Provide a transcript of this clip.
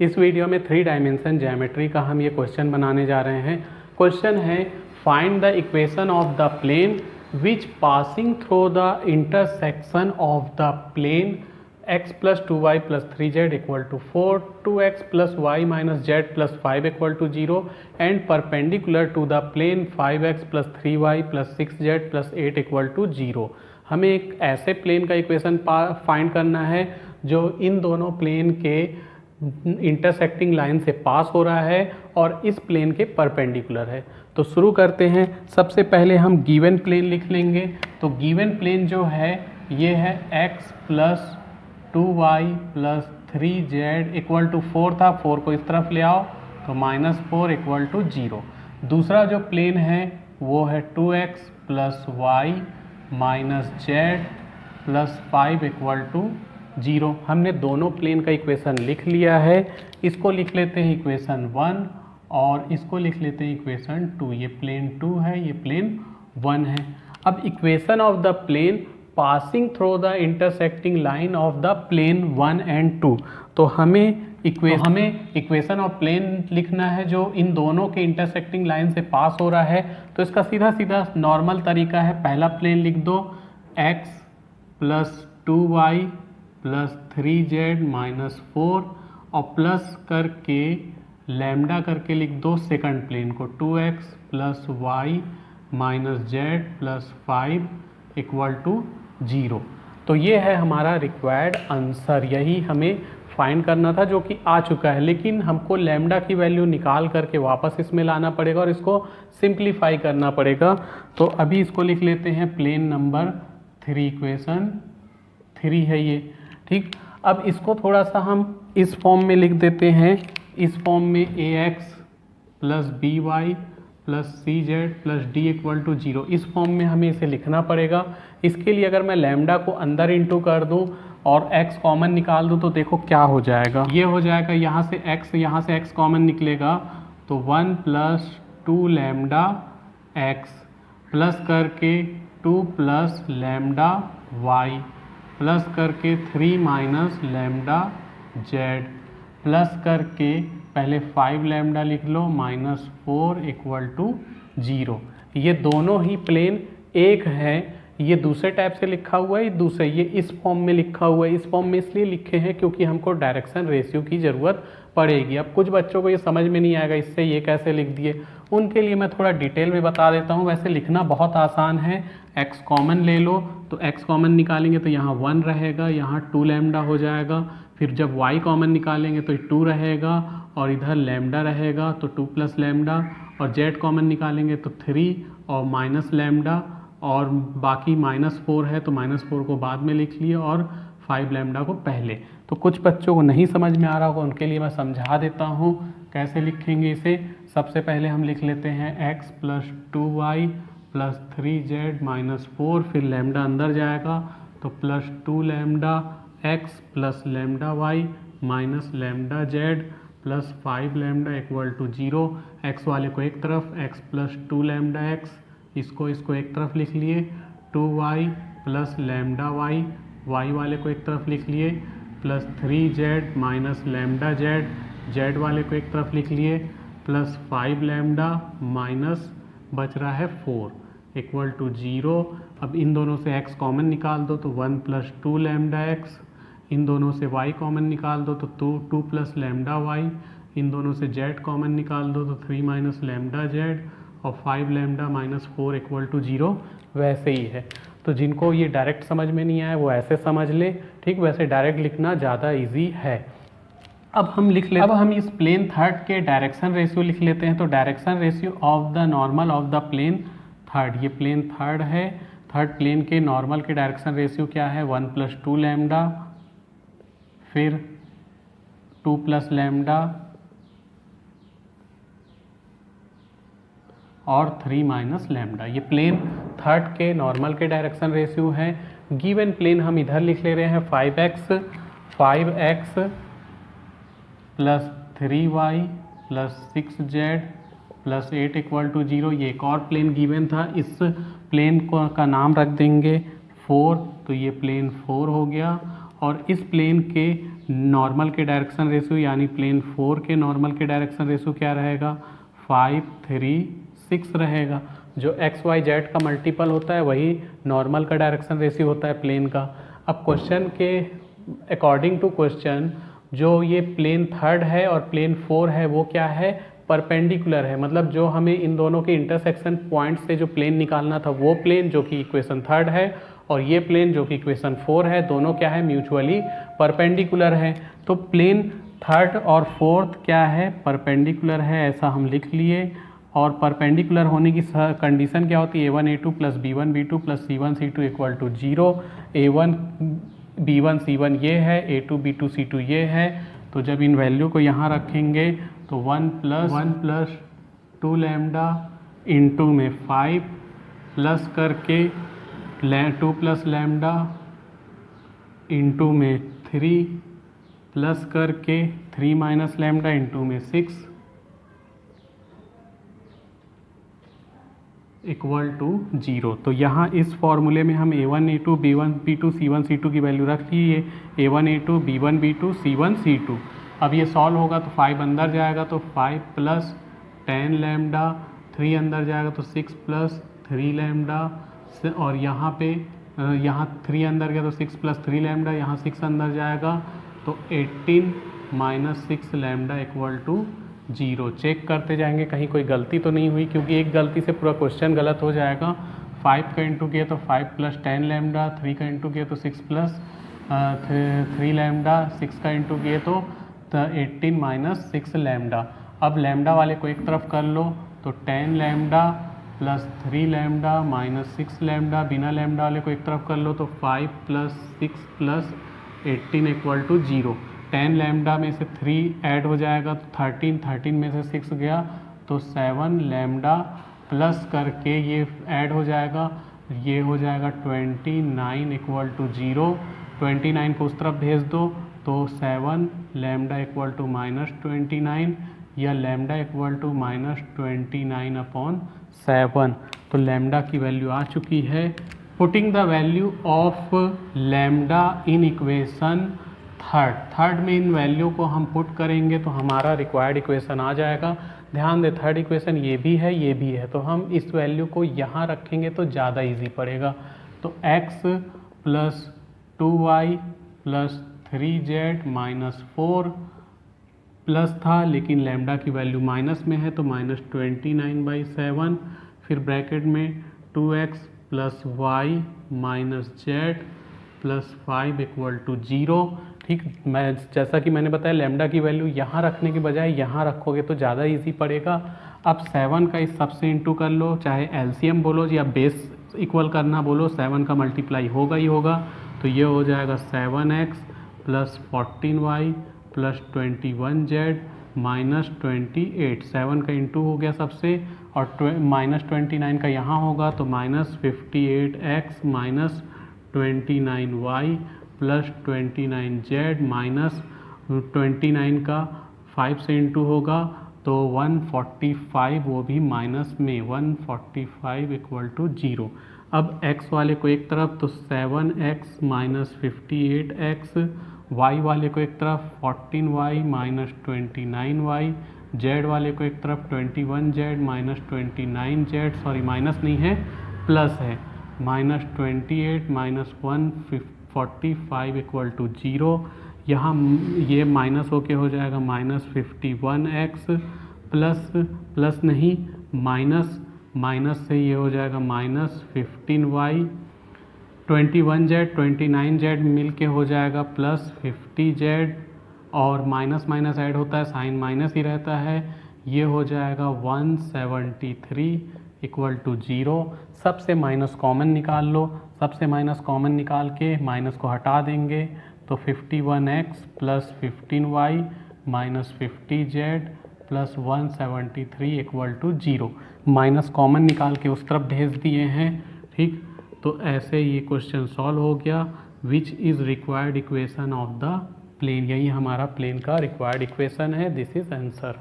इस वीडियो में 3 dimension geometry का हम ये क्वेश्चन बनाने जा रहे हैं। क्वेश्चन है find the equation of the plane which passing through the intersection of the plane x plus 2y plus 3z equal to 4, 2x plus y minus z plus 5 equal to 0 and perpendicular to the plane 5x plus 3y plus 6z plus 8 equal to 0। हमें एक ऐसे plane का equation find करना है जो इन दोनों plane के intersecting line से पास हो रहा है और इस प्लेन के परपेंडिकुलर है। तो शुरू करते हैं। सबसे पहले हम गिवन प्लेन लिख लेंगे। तो गिवन प्लेन जो है ये है x plus 2y plus 3z equal to 4 था, 4 को इस तरफ ले आओ तो -4 इक्वल टू 0। दूसरा जो प्लेन है वो है 2x plus y minus z plus 5 equal to 0। हमने दोनों प्लेन का इक्वेशन लिख लिया है। इसको लिख लेते हैं इक्वेशन 1 और इसको लिख लेते हैं इक्वेशन 2। ये प्लेन 2 है, ये प्लेन 1 है। अब equation of the plane passing through the intersecting line of the plane 1 and 2। तो हमें इक्वेशन ऑफ प्लेन लिखना है जो इन दोनों के इंटरसेक्टिंग लाइन से पास हो रहा है। तो इसका सीधा सीधा नॉर्मल तरीका है, पहला प्लेन लिख दो x plus 2y plus 3z minus 4 और प्लस करके लैम्डा करके लिख दो सेकंड प्लेन को 2x plus y minus z plus 5 equal to 0। तो ये है हमारा रिक्वायर्ड आंसर, यही हमें फाइंड करना था जो कि आ चुका है। लेकिन हमको लैम्डा की वैल्यू निकाल करके वापस इसमें लाना पड़ेगा और इसको सिंप्लीफाई करना पड़ेगा। तो अभी इसको लिख लेते हैं प्लेन नंबर 3, इक्वेशन 3 है ये, ठीक। अब इसको थोड़ा सा हम इस फॉर्म में लिख देते हैं, इस फॉर्म में ax plus b y plus c z plus d equal to 0, इस फॉर्म में हमें इसे लिखना पड़ेगा। इसके लिए अगर मैं लैम्डा को अंदर इंटू कर दूं और x कॉमन निकाल दूं तो देखो क्या हो जाएगा। ये हो जाएगा यहाँ से x कॉमन निकलेगा तो 1 प्लस 2 लैम्डा x प्लस करके 2 प्लस लैम्डा y प्लस करके 3 माइनस लैम्डा z प्लस करके पहले 5 लैम्डा लिख लो माइनस 4 इक्वल टू 0। ये दोनों ही प्लेन एक है। ये दूसरे टाइप से लिखा हुआ है, दूसरे ये इस फॉर्म में लिखा हुआ है। इस फॉर्म में इसलिए लिखे हैं क्योंकि हमको डायरेक्शन रेशियो की ज़रूरत पड़ेगी। अब कुछ बच्चों को ये समझ में नहीं आएगा इससे ये कैसे लिख दिए, उनके लिए मैं थोड़ा डिटेल में बता देता हूँ। वैसे लिखना बहुत आसान है। x कॉमन ले लो तो x कॉमन निकालेंगे तो यहाँ 1 रहेगा, यहाँ 2 लैम्डा हो जाएगा। फिर जब y कॉमन निकालेंगे तो 2 रहेगा और इधर लैम्डा रहेगा तो 2 प्लस लैम्डा, और z कॉमन निकालेंगे तो 3 और माइनस लैम्डा, और बाकी -4 है तो -4 को बाद में लिख लिए और 5 लैम्डा को पहले। तो कुछ बच्चों को नहीं समझ में आ रहा होगा, उनके लिए मैं समझा देता हूँ कैसे लिखेंगे इसे। सबसे पहले हम लिख लेते हैं x plus 2y plus 3z minus 4, फिर लैम्डा अंदर जाएगा तो plus 2 lambda x plus lambda y minus lambda z plus 5 lambda equal to 0। x वाले को एक तरफ, x प्लस 2 लैम्डा x, इसको एक तरफ लिख लिए, 2y plus lambda y, y वाले को एक तरफ लिख लिए, plus 3z minus lambda z, z वाले को एक तरफ लिख लिए, प्लस 5 लैम्डा माइनस बच रहा है 4 इक्वल टू 0। अब इन दोनों से x कॉमन निकाल दो तो 1 प्लस 2 लैम्डा x, इन दोनों से y कॉमन निकाल दो तो 2 प्लस लैम्डा y, इन दोनों से z कॉमन निकाल दो तो 3 माइनस लैम्डा z और 5 लैम्डा माइनस 4 इक्वल टू 0। वैसे ही है। तो जिनको ये डायरेक्ट समझ में नहीं आया वो ऐसे समझ ले, ठीक। वैसे डायरेक्ट लिखना ज़्यादा इजी है। अब हम इस प्लेन थर्ड के डायरेक्शन रेशियो लिख लेते हैं। तो direction ratio of the normal of the plane third, ये प्लेन थर्ड है। थर्ड प्लेन के नॉर्मल के डायरेक्शन रेशियो क्या है, 1 प्लस 2 लैम्डा, फिर 2 प्लस लैम्डा और 3 माइनस लैम्डा। ये प्लेन थर्ड के नॉर्मल के डायरेक्शन रेशियो है। गिवन प्लेन हम इधर लिख ले रहे हैं 5x plus 3y plus 6z plus 8 equal to 0। ये एक और प्लेन गिवन था, इस प्लेन का नाम रख देंगे 4, तो ये प्लेन 4 हो गया। और इस प्लेन के नॉर्मल के डायरेक्शन रेशियो यानी प्लेन 4 के नॉर्मल के डायरेक्शन रेशियो क्या रहेगा 5, 3, 6 रहेगा। जो एक्स वाई जेड का मल्टीपल होता है वही नॉर्मल का डायरेक्शन रेशियो होता है प्लेन का। अब क्वेश्चन के अकॉर्डिंग टू क्वेश्चन जो ये प्लेन 3 है और प्लेन 4 है वो क्या है परपेंडिकुलर है, मतलब जो हमें इन दोनों के इंटरसेक्शन पॉइंट से जो प्लेन निकालना था वो प्लेन जो कि इक्वेशन 3 है और ये प्लेन जो कि इक्वेशन 4 है, दोनों क्या है म्यूचुअली परपेंडिकुलर है। तो प्लेन 3 और 4 क्या है परपेंडिकुलर है, ऐसा हम लिख लिए। और परपेंडिकुलर होने की कंडीशन क्या होती है a1 a2 plus b1 b2 plus c1 c2 equal to 0। a1 b1 c1 ये है, a2 b2 c2 ये है। तो जब इन वैल्यू को यहाँ रखेंगे तो 1 प्लस 2 लैम्डा इंटू में 5 प्लस करके 2 प्लस लैम्डा इंटू में 3 प्लस करके 3 माइनस लैम्डा इंटू में 6 इक्वल टू 0। तो यहाँ इस फॉर्मूले में हम a1 a2 b1 b2 c1 c2 की वैल्यू रख लिए, a1 a2 b1 b2 c1 c2। अब ये सॉल्व होगा तो 5 अंदर जाएगा तो 5 प्लस 10 लैम्डा, 3 अंदर जाएगा तो 6 प्लस 3 लैम्डा, और यहाँ पे यहाँ 3 अंदर गया तो 6 प्लस 3 लैम्डा, यहाँ 6 अंदर जाएगा तो 18 minus 6 lambda equal to 0। Check करते जाएंगे कहीं कोई गलती तो नहीं हुई, क्योंकि एक गलती से पूरा क्वेश्चन गलत हो जाएगा। 5 का इंटू किया तो 5 प्लस 10 लैम्डा, 3 का इंटू किया तो 6 प्लस 3 लैम्डा, 6 का इंटू किए तो 18 माइनस 6 लैम्डा। अब लैम्डा वाले को एक तरफ कर लो तो 10 lambda plus 3 lambda minus 6 lambda, बिना लैम्डा वाले को एक तरफ कर लो तो 5 plus 6 plus 18 equal to 0। 10 lambda में से 3 ऐड हो जाएगा तो 13 में से 6 गया तो 7 लैम्डा प्लस करके ये ऐड हो जाएगा, ये हो जाएगा 29 इक्वल टू 0। 29 को उस तरफ भेज दो तो 7 लैम्डा इक्वल टू माइनस 29 या lambda equal to minus 29 upon 7। तो लैम्डा की वैल्यू आ चुकी है। Putting the value of lambda in equation third में इन वैल्यू को हम पुट करेंगे तो हमारा रिक्वायर्ड इक्वेशन आ जाएगा। ध्यान दे थर्ड इक्वेशन ये भी है ये भी है, तो हम इस वैल्यू को यहाँ रखेंगे तो ज़्यादा इजी पड़ेगा। तो x plus 2y plus 3z minus 4 plus था, लेकिन लैम्डा की वैल्यू माइनस में है तो माइनस 29/7, फिर ब्रैकेट में 2x plus y minus z plus 5 equal to 0। ठीक, मैं जैसा कि मैंने बताया लैम्डा की वैल्यू यहाँ रखने के बजाय यहाँ रखोगे तो ज़्यादा इजी पड़ेगा। अब 7 का इस सबसे इंटू कर लो, चाहे एलसीएम बोलो या बेस इक्वल करना बोलो, 7 का मल्टीप्लाई होगा ही होगा। तो ये हो जाएगा 7x plus 14y plus 21z minus 28। 7 का इंटू हो गया सबसे और माइनस 29 का यहाँ होगा तो minus 58x minus 29y plus 29z minus 29 का 5 से इंटू होगा तो 145, वो भी माइनस में 145 इक्वल टू 0। अब x वाले को एक तरफ तो 7x माइनस 58x, y वाले को एक तरफ 14y माइनस 29y, z वाले को एक तरफ 21z minus 29z, sorry minus नहीं है प्लस है, माइनस 28 माइनस 145 इक्वल टू 0। यहाँ ये माइनस होके हो जाएगा माइनस 51x प्लस नहीं माइनस से ये हो जाएगा माइनस 15y, 21z 29z मिल के हो जाएगा प्लस 50z, और माइनस माइनस ऐड होता है साइन माइनस ही रहता है, ये हो जाएगा 173 इक्वल टू 0। सबसे माइनस कॉमन निकाल लो, सबसे माइनस कॉमन निकाल के माइनस को हटा देंगे तो 51x plus 15y minus 50z plus 173 equal to 0। Minus common निकाल के उस तरफ भेज दिए हैं। ठीक, तो ऐसे ये क्वेश्चन सॉल्व हो गया। Which is required equation of the plane, यही हमारा प्लेन का रिक्वायर्ड इक्वेशन है। This is answer.